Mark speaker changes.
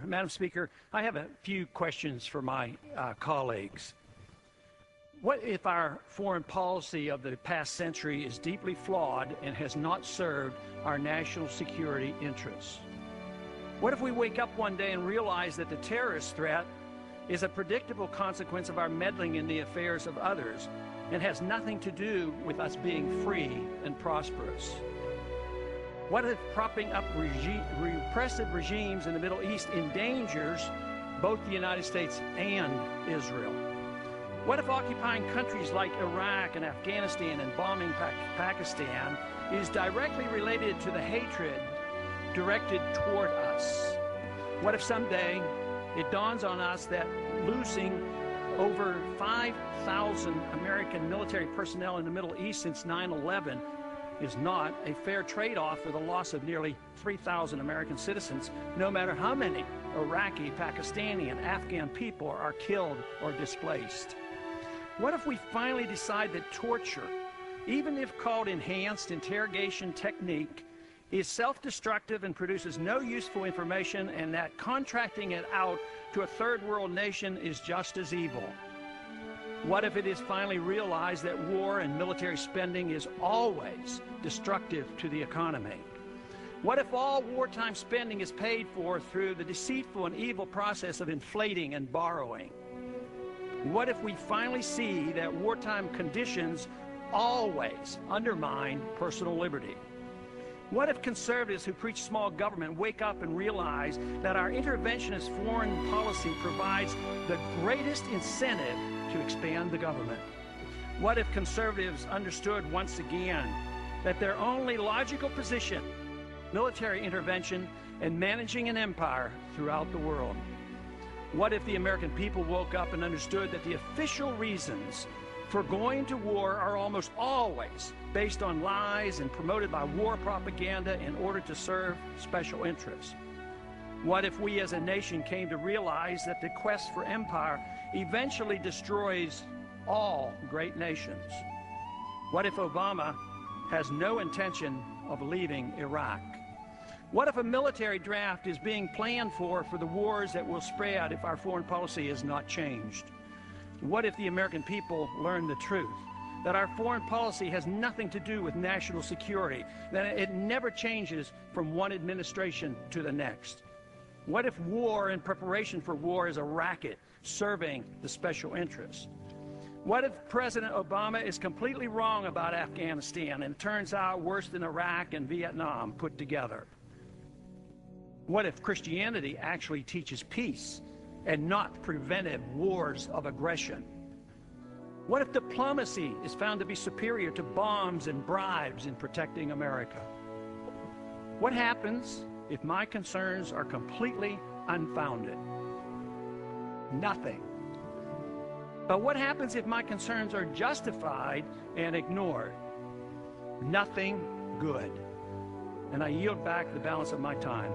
Speaker 1: Madam Speaker, I have a few questions for my colleagues. What if our foreign policy of the past century is deeply flawed and has not served our national security interests? What if we wake up one day and realize that the terrorist threat is a predictable consequence of our meddling in the affairs of others and has nothing to do with us being free and prosperous? What if propping up repressive regimes in the Middle East endangers both the United States and Israel? What if occupying countries like Iraq and Afghanistan and bombing Pakistan is directly related to the hatred directed toward us? What if someday it dawns on us that losing over 5,000 American military personnel in the Middle East since 9/11 is not a fair trade-off for the loss of nearly 3,000 American citizens, no matter how many Iraqi, Pakistani, and Afghan people are killed or displaced? What if we finally decide that torture, even if called enhanced interrogation technique, is self-destructive and produces no useful information, and that contracting it out to a third world nation is just as evil? What if it is finally realized that war and military spending is always destructive to the economy? What if all wartime spending is paid for through the deceitful and evil process of inflating and borrowing? What if we finally see that wartime conditions always undermine personal liberty? What if conservatives who preach small government wake up and realize that our interventionist foreign policy provides the greatest incentive to expand the government? What if conservatives understood once again that their only logical position, military intervention and managing an empire throughout the world? What if the American people woke up and understood that the official reasons for going to war are almost always based on lies and promoted by war propaganda in order to serve special interests? What if we as a nation came to realize that the quest for empire eventually destroys all great nations? What if Obama has no intention of leaving Iraq? What if a military draft is being planned for the wars that will spread if our foreign policy is not changed? What if the American people learn the truth, that our foreign policy has nothing to do with national security, that it never changes from one administration to the next? What if war and preparation for war is a racket serving the special interests? What if President Obama is completely wrong about Afghanistan and it turns out worse than Iraq and Vietnam put together? What if Christianity actually teaches peace and not preventive wars of aggression? What if diplomacy is found to be superior to bombs and bribes in protecting America? What happens if my concerns are completely unfounded? Nothing. But what happens if my concerns are justified and ignored? Nothing good. And I yield back the balance of my time.